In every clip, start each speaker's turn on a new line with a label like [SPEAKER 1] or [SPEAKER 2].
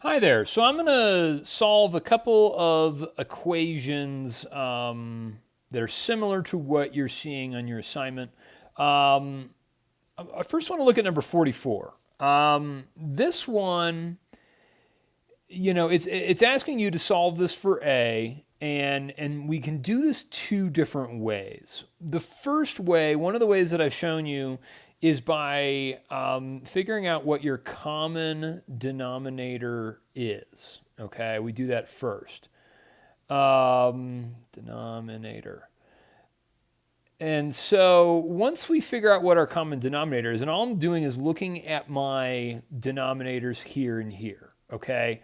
[SPEAKER 1] Hi there. So I'm going to solve a couple of equations that are similar to what you're seeing on your assignment. Um, I first want to look at number 44. This one, it's asking you to solve this for A, and we can do this two different ways. The first way, one of the ways that I've shown you, is by figuring out what your common denominator is. Okay, we do that first. Denominator. And so once we figure out what our common denominator is, and all I'm doing is looking at my denominators here and here, okay?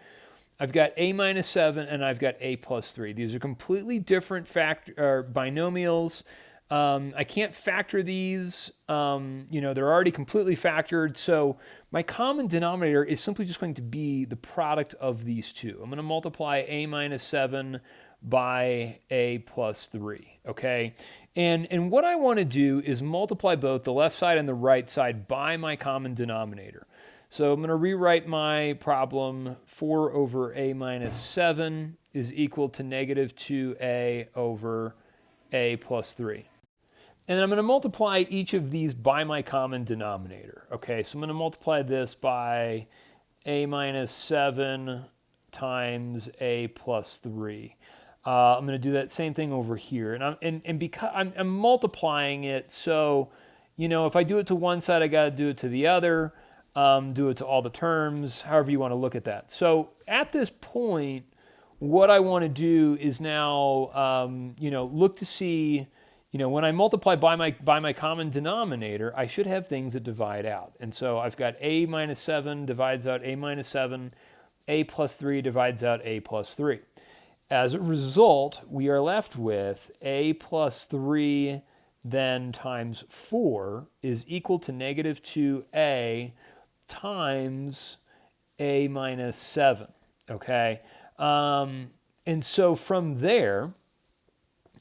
[SPEAKER 1] I've got a minus 7 and I've got a plus 3. These are completely different binomials. I can't factor these. They're already completely factored. So my common denominator is simply just going to be the product of these two. I'm going to multiply a minus 7 by a plus 3, okay? And what I want to do is multiply both the left side and the right side by my common denominator. So I'm going to rewrite my problem. 4 over a minus 7 is equal to negative 2a over a plus 3. And then I'm going to multiply each of these by my common denominator. Okay, so I'm going to multiply this by a minus 7 times a plus 3. I'm going to do that same thing over here. And because I'm multiplying it, so, if I do it to one side, I got to do it to the other. Do it to all the terms, however you want to look at that. So at this point, what I want to do is now, look to see, when I multiply by my common denominator, I should have things that divide out. And so I've got a minus 7 divides out a minus 7, a plus 3 divides out a plus 3. As a result, we are left with a plus 3 then times 4 is equal to negative 2a times a minus 7, okay? And so from there,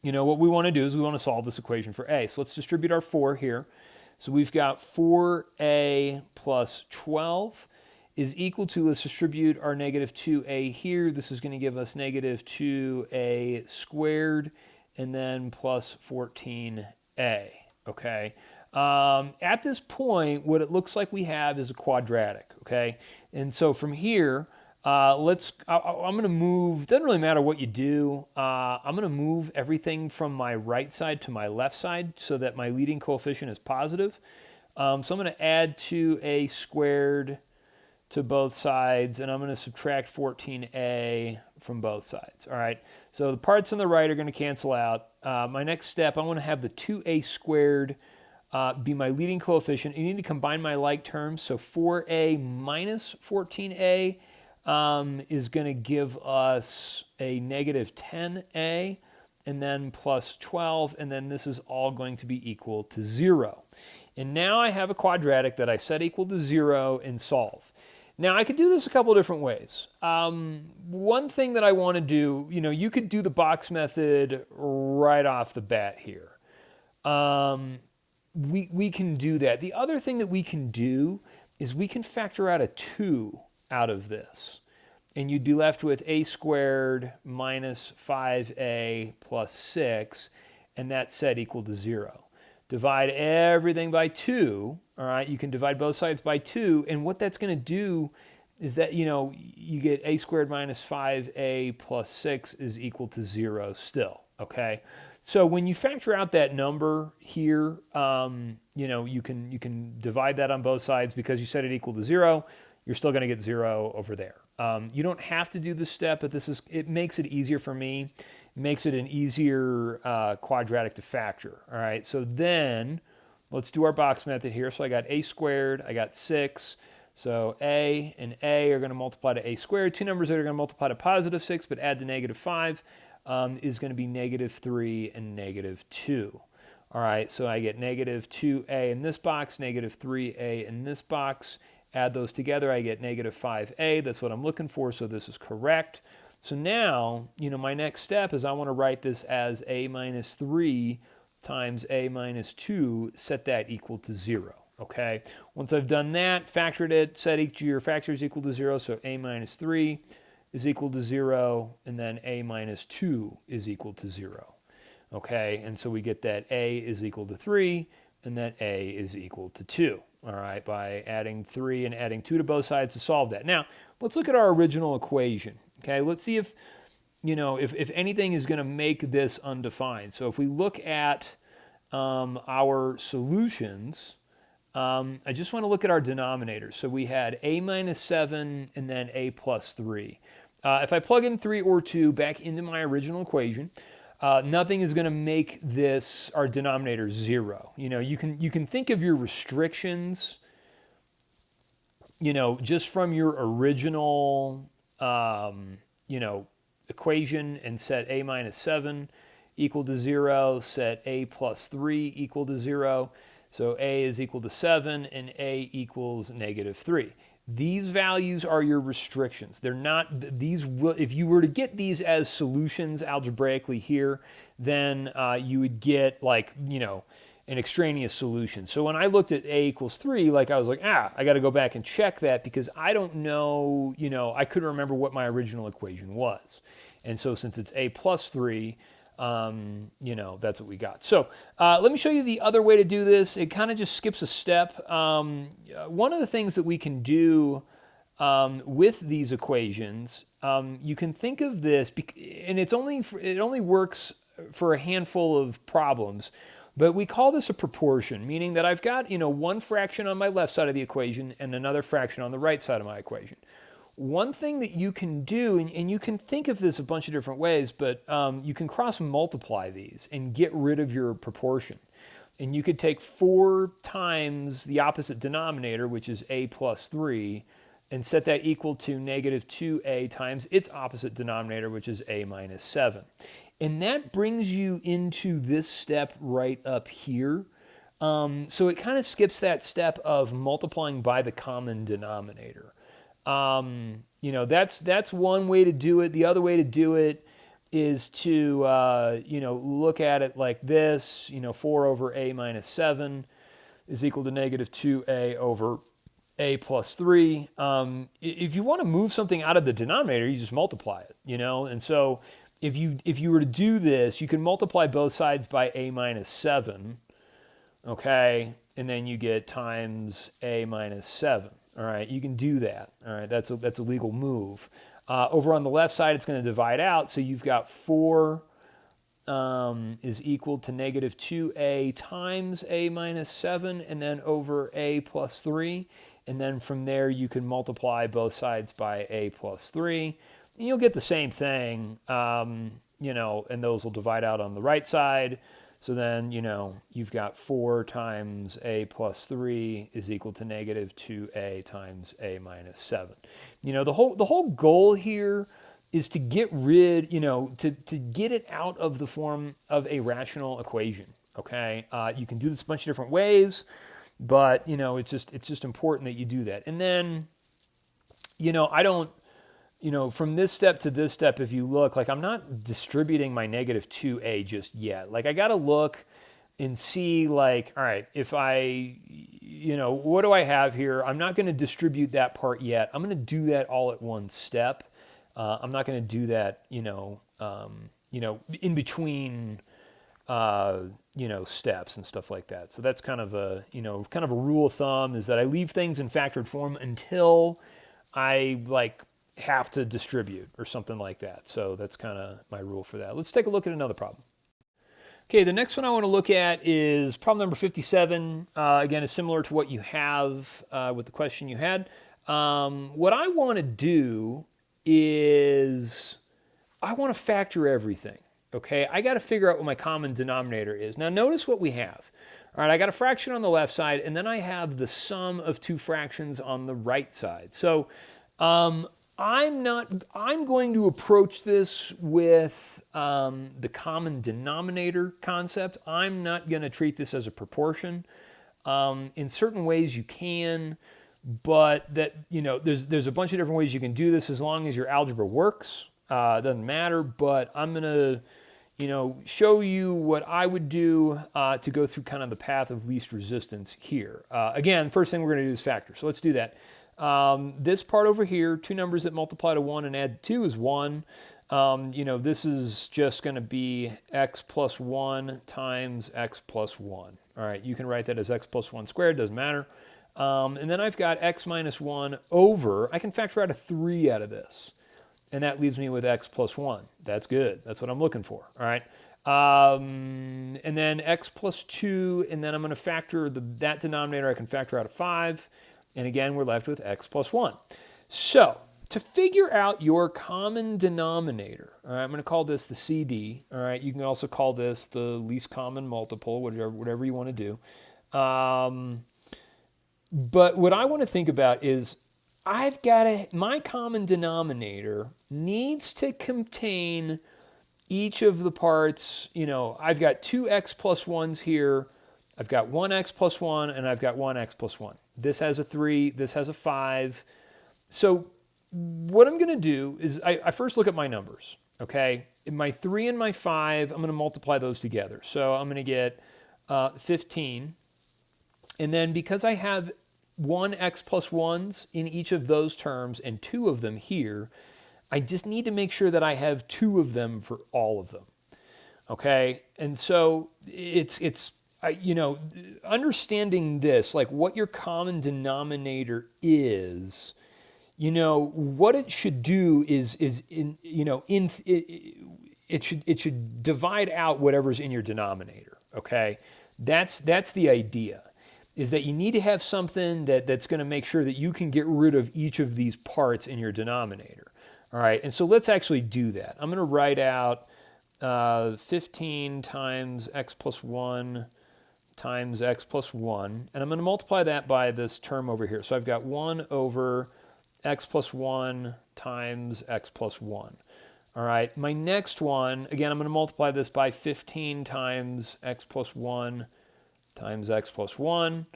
[SPEAKER 1] what we want to do is we want to solve this equation for a. So let's distribute our 4 here. So we've got 4a plus 12 is equal to, let's distribute our negative 2a here. This is going to give us negative 2a squared and then plus 14a, okay? At this point, what it looks like we have is a quadratic, okay? And so from here, I'm going to move, doesn't really matter what you do, I'm going to move everything from my right side to my left side so that my leading coefficient is positive. So I'm going to add 2a squared to both sides, and I'm going to subtract 14a from both sides, all right? So the parts on the right are going to cancel out. My next step, I want to have the 2a squared be my leading coefficient. You need to combine my like terms, so 4a minus 14a is going to give us a negative 10a, and then plus 12, and then this is all going to be equal to 0. And now I have a quadratic that I set equal to 0 and solve. Now, I could do this a couple different ways. One thing that I want to do, you could do the box method right off the bat here. We can do that. The other thing that we can do is we can factor out a 2 out of this. And you'd be left with a squared minus 5a plus 6, and that's set equal to 0. Divide everything by 2, all right? You can divide both sides by 2, and what that's going to do is that, you get a squared minus 5a plus 6 is equal to 0 still, okay? So when you factor out that number here, you can divide that on both sides because you set it equal to 0. You're still going to get 0 over there. You don't have to do this step, but it makes it easier for me. It makes it an easier quadratic to factor. All right, so then let's do our box method here. So I got a squared, I got 6. So a and a are going to multiply to a squared. Two numbers that are going to multiply to positive 6, but add to negative 5 is going to be negative 3 and negative 2. All right, so I get negative 2a in this box, negative 3a in this box. Add those together, I get negative 5a. That's what I'm looking for, so this is correct. So now, my next step is I want to write this as a minus 3 times a minus 2, set that equal to 0. okay? Once I've done that, factored it, set each of your factors equal to 0, so a minus 3 is equal to 0, and then a minus 2 is equal to 0, okay? And so we get that a is equal to 3, and that a is equal to 2, all right, by adding 3 and adding 2 to both sides to solve that. Now, let's look at our original equation, okay? Let's see if, if anything is going to make this undefined. So if we look at our solutions, I just want to look at our denominators. So we had a minus 7 and then a plus 3. If I plug in 3 or 2 back into my original equation, nothing is going to make this, our denominator, 0. You can think of your restrictions, just from your original, equation, and set a minus 7 equal to 0, set a plus 3 equal to 0. So a is equal to 7 and a equals negative 3. These values are your restrictions. They're not, these will, if you were to get these as solutions algebraically here, then you would get an extraneous solution. So when I looked at a equals 3, I was like, I got to go back and check that because I don't know, I couldn't remember what my original equation was. And so since it's a plus 3, that's what we got. So let me show you the other way to do this. It kind of just skips a step. One of the things that we can do with these equations, you can think of this, and it only works for a handful of problems, but we call this a proportion, meaning that I've got one fraction on my left side of the equation and another fraction on the right side of my equation. One thing that you can do, and you can think of this a bunch of different ways, but you can cross multiply these and get rid of your proportion. And you could take 4 times the opposite denominator, which is a plus 3, and set that equal to negative 2a times its opposite denominator, which is a minus 7. And that brings you into this step right up here. So it kind of skips that step of multiplying by the common denominator. That's one way to do it. The other way to do it is to, look at it like this. 4 over a minus 7 is equal to negative 2a over a plus 3. If you want to move something out of the denominator, you just multiply it, And so if you were to do this, you can multiply both sides by a minus 7, okay? And then you get times a minus 7. All right, you can do that. All right, that's a legal move. Over on the left side, it's going to divide out. So you've got 4 is equal to negative 2a times a minus 7, and then over a plus 3. And then from there, you can multiply both sides by a plus 3. And you'll get the same thing, and those will divide out on the right side. So then, you've got 4 times a plus 3 is equal to negative 2a times a minus 7. The whole goal here is to get rid, to get it out of the form of a rational equation, okay? You can do this a bunch of different ways, but, it's just important that you do that. And then, I don't, from this step to this step, if you look, I'm not distributing my negative 2a just yet. I got to look and see, all right, if I, what do I have here? I'm not going to distribute that part yet. I'm going to do that all at one step. I'm not going to do that, in between, steps and stuff like that. So that's kind of a rule of thumb, is that I leave things in factored form until I have to distribute or something like that. So that's kind of my rule for that. Let's take a look at another problem. Okay, the next one I want to look at is problem number 57. Again, it's similar to what you have with the question you had. What I want to do is I want to factor everything. Okay, I got to figure out what my common denominator is. Now notice what we have. All right, I got a fraction on the left side, and then I have the sum of 2 fractions on the right side. So I'm going to approach this with the common denominator concept. I'm not going to treat this as a proportion. In certain ways you can, but there's a bunch of different ways you can do this as long as your algebra works. It doesn't matter, but I'm going to, show you what I would do to go through kind of the path of least resistance here. Again, first thing we're going to do is factor. So let's do that. This part over here, two numbers that multiply to 1 and add 2 is 1. This is just going to be x plus 1 times x plus 1. All right, you can write that as x plus 1 squared, doesn't matter. And then I've got x minus 1 over, I can factor out a 3 out of this. And that leaves me with x plus 1. That's good. That's what I'm looking for. All right. And then x plus 2, and then I'm going to factor that denominator. I can factor out a 5. And again, we're left with x plus 1. So to figure out your common denominator, all right, I'm going to call this the CD. All right. You can also call this the least common multiple, whatever you want to do. But what I want to think about is my common denominator needs to contain each of the parts. I've got two x plus 1s here. I've got one x plus 1, and I've got one x plus 1. This has a 3. This has a 5. So what I'm going to do is I first look at my numbers, okay? In my 3 and my 5, I'm going to multiply those together. So I'm going to get 15. And then because I have one x plus 1s in each of those terms and 2 of them here, I just need to make sure that I have 2 of them for all of them. Okay? And so understanding this, like what your common denominator is, what it should do is it should divide out whatever's in your denominator. Okay? That's the idea. Is that you need to have something that's going to make sure that you can get rid of each of these parts in your denominator. All right, and so let's actually do that. I'm going to write out 15 times x plus 1 times x plus 1, and I'm going to multiply that by this term over here. So I've got 1 over x plus 1 times x plus 1. All right, my next one, again, I'm going to multiply this by 15 times x plus 1 times x plus 1,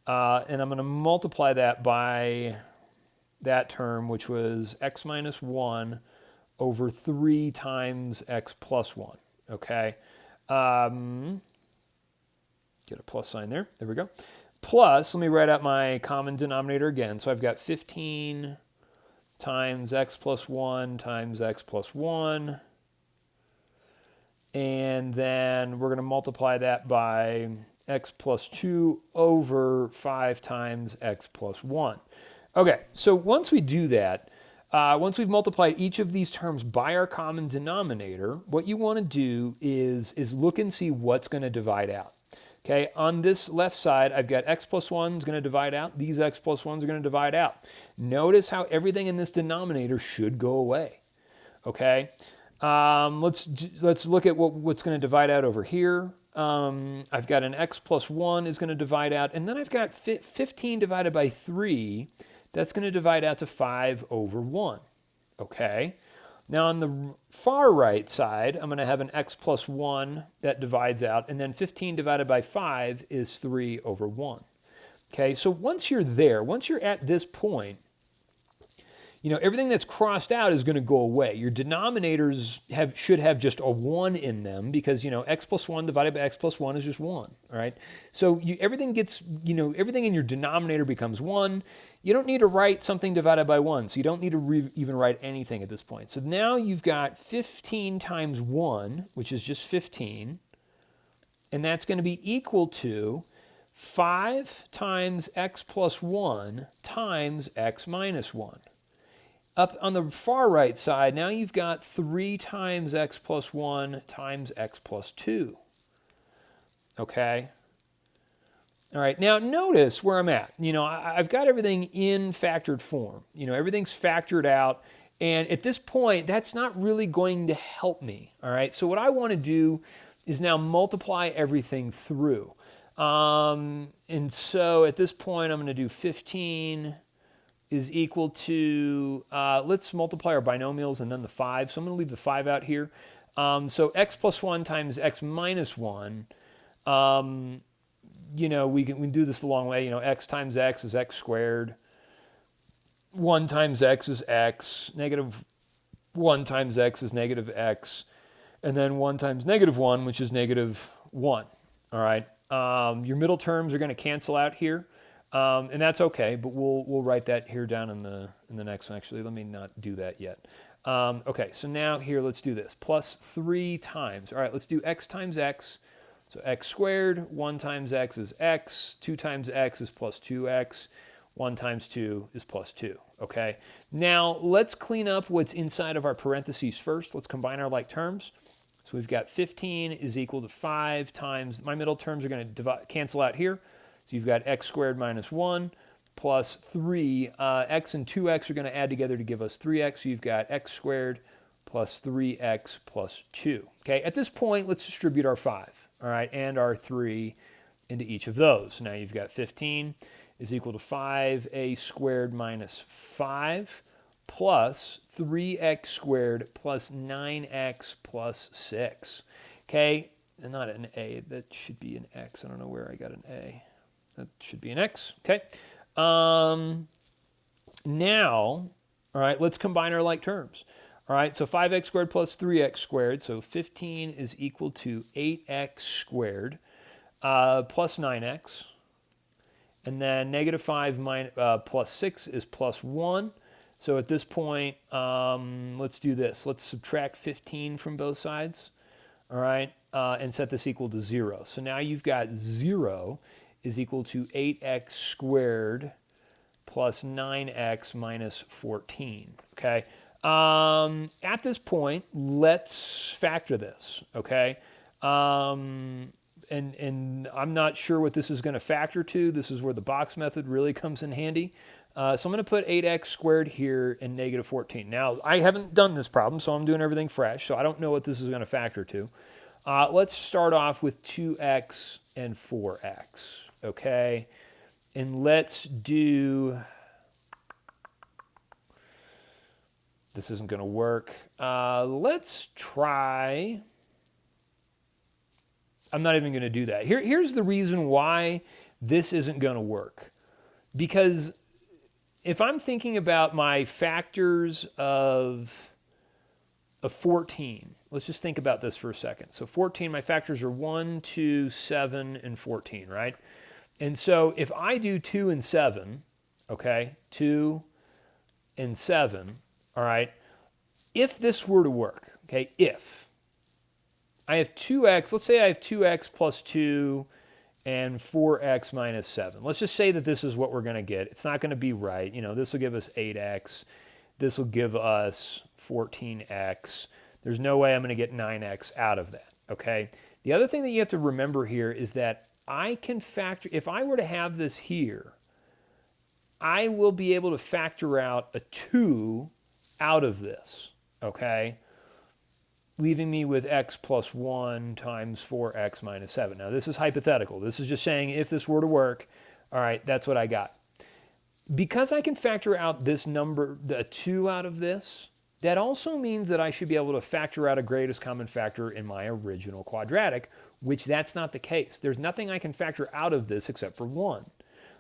[SPEAKER 1] and I'm going to multiply that by that term, which was x minus 1 over 3 times x plus 1, okay? Get a plus sign there. There we go. Plus, let me write out my common denominator again. So I've got 15 times x plus 1 times x plus 1, and then we're going to multiply that by x plus 2 over 5 times x plus 1. Okay, so once we do that, once we've multiplied each of these terms by our common denominator, what you want to do is look and see what's going to divide out. Okay, on this left side, I've got x plus 1 is going to divide out. These x plus 1s are going to divide out. Notice how everything in this denominator should go away. Okay, let's look at what's going to divide out over here. I've got an x plus 1 is going to divide out, and then I've got 15 divided by 3. That's going to divide out to 5 over 1. Okay. Now on the far right side, I'm going to have an x plus 1 that divides out, and then 15 divided by 5 is 3 over 1. Okay, so once you're there, once you're at this point, everything that's crossed out is going to go away. Your denominators should have just a 1 in them because, x plus 1 divided by x plus 1 is just 1, all right? So everything in your denominator becomes 1. You don't need to write something divided by 1, so you don't need to even write anything at this point. So now you've got 15 times 1, which is just 15, and that's going to be equal to 5 times x plus 1 times x minus 1. Up on the far right side, now you've got 3 times x plus 1 times x plus 2. Okay? All right, now notice where I'm at. I've got everything in factored form. Everything's factored out. And at this point, that's not really going to help me. All right, so what I want to do is now multiply everything through. And so at this point, I'm going to do 15 is equal to, let's multiply our binomials and then the 5. So I'm going to leave the 5 out here. So x plus 1 times x minus 1, we can do this the long way. X times x is x squared. 1 times x is x. Negative 1 times x is negative x. and then 1 times -1, which is -1. All right. Your middle terms are going to cancel out here, and that's okay. But we'll write that here down in the next one. Actually, let me not do that yet. Okay. So now here, let's do this. Plus 3 times. All right. Let's do x times x. So x squared. 1 times x is x. 2 times x is plus 2x. 1 times 2 is plus 2. Okay. Now let's clean up what's inside of our parentheses first. Let's combine our like terms. So we've got 15 is equal to 5 times, my middle terms are going to cancel out here. So you've got x squared minus 1 plus 3. X and 2x are going to add together to give us 3x. So you've got x squared plus 3x plus 2. Okay, at this point, let's distribute our 5, all right, and our 3 into each of those. Now you've got 15 is equal to 5a squared minus 5 plus 3x squared plus 9x plus 6. Okay, and not an a, that should be an x. I don't know where I got an a. That should be an x. Okay. Now, all right, let's combine our like terms. All right, so 5x squared plus 3x squared, so 15 is equal to 8x squared plus 9x. And then -5 plus 6 is plus 1. So at this point, let's do this. Let's subtract 15 from both sides, all right, and set this equal to 0. So now you've got 0 is equal to 8x squared plus 9x minus 14, okay? At this point, let's factor this, okay? And I'm not sure what this is going to factor to. This is where the box method really comes in handy. So I'm going to put 8x squared here and -14. Now, I haven't done this problem, so I'm doing everything fresh, so I don't know what this is going to factor to. Let's start off with 2x and 4x, okay? And let's do... This isn't going to work. Let's try... I'm not even going to do that. Here's the reason why this isn't going to work. Because if I'm thinking about my factors of 14, let's just think about this for a second. So 14, my factors are 1, 2, 7, and 14, right? And so if I do 2 and 7, okay, 2 and 7, all right, if this were to work, okay, if I have 2x, let's say I have 2x plus 2 and 4x minus 7. Let's just say that this is what we're going to get. It's not going to be right. You know, this will give us 8x. This will give us 14x. There's no way I'm going to get 9x out of that, okay? The other thing that you have to remember here is that I can factor, if I were to have this here, I will be able to factor out a 2 out of this, okay? Leaving me with x plus 1 times 4x minus 7. Now, this is hypothetical. This is just saying if this were to work, all right, that's what I got. Because I can factor out this number, the 2 out of this, that also means that I should be able to factor out a greatest common factor in my original quadratic, which that's not the case. There's nothing I can factor out of this except for 1.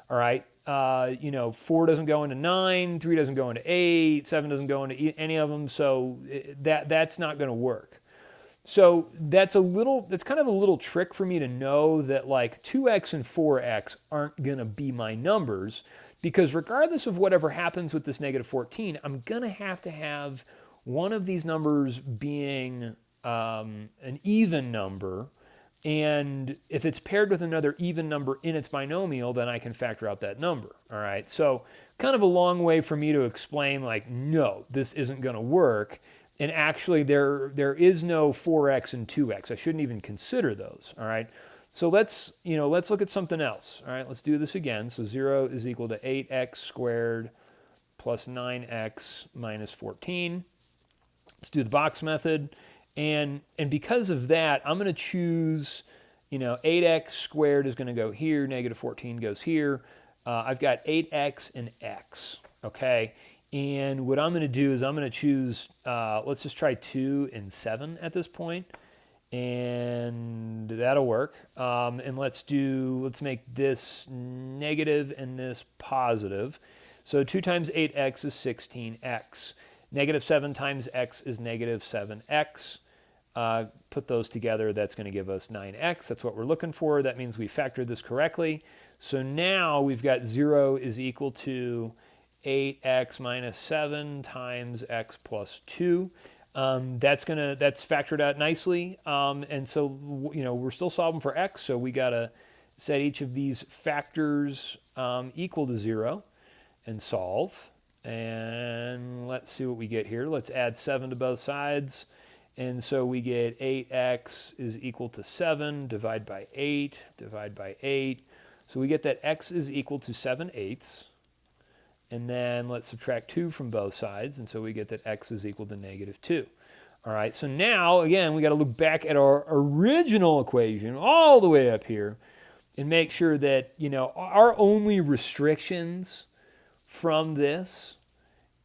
[SPEAKER 1] All right, 4 doesn't go into 9, 3 doesn't go into 8, 7 doesn't go into any of them, so that's not going to work. So that's kind of a little trick for me to know that like 2x and 4x aren't going to be my numbers, because regardless of whatever happens with this -14, I'm going to have one of these numbers being an even number. And if it's paired with another even number in its binomial, then I can factor out that number, all right? So kind of a long way for me to explain, like, no, this isn't going to work. And actually, there is no 4x and 2x. I shouldn't even consider those, all right? So let's look at something else, all right? Let's do this again. So 0 is equal to 8x squared plus 9x minus 14. Let's do the box method. And because of that, I'm going to choose, 8x squared is going to go here, -14 goes here. I've got 8x and x, okay? And what I'm going to do is I'm going to choose, let's just try 2 and 7 at this point, and that'll work. And let's make this negative and this positive. So 2 times 8x is 16x. -7 times x is -7x. put those together, that's going to give us 9x. That's what we're looking for. That means we factored this correctly. So now we've got 0 is equal to 8x minus 7 times x plus 2. That's factored out nicely. And so, we're still solving for x, so we got to set each of these factors equal to 0 and solve. And let's see what we get here. Let's add 7 to both sides. And so we get 8x is equal to 7, divide by 8, divide by 8. So we get that x is equal to 7/8. And then let's subtract 2 from both sides. And so we get that x is equal to -2. All right, so now, again, we got to look back at our original equation all the way up here and make sure that, our only restrictions from this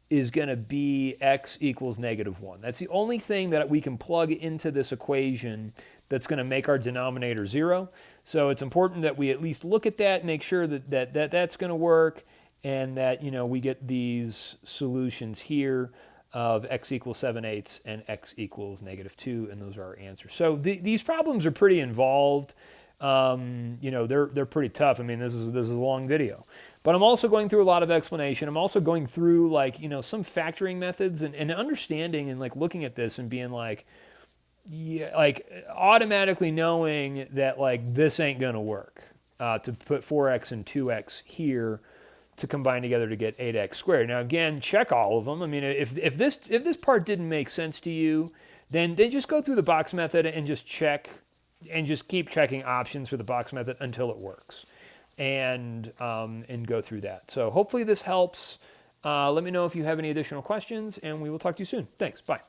[SPEAKER 1] is going to be x equals -1. That's the only thing that we can plug into this equation that's going to make our denominator 0. So it's important that we at least look at that, make sure that's going to work, and that we get these solutions here of x equals 7/8 and x equals -2, and those are our answers. So these problems are pretty involved. They're pretty tough. I mean, this is a long video. But I'm also going through a lot of explanation. I'm also going through some factoring methods and understanding and looking at this and being automatically knowing that this ain't gonna work to put 4x and 2x here to combine together to get 8x squared. Now again, check all of them. I mean, if this part didn't make sense to you, then just go through the box method and just check and just keep checking options for the box method until it works. And go through that. So hopefully this helps. Let me know if you have any additional questions, and we will talk to you soon. Thanks. Bye.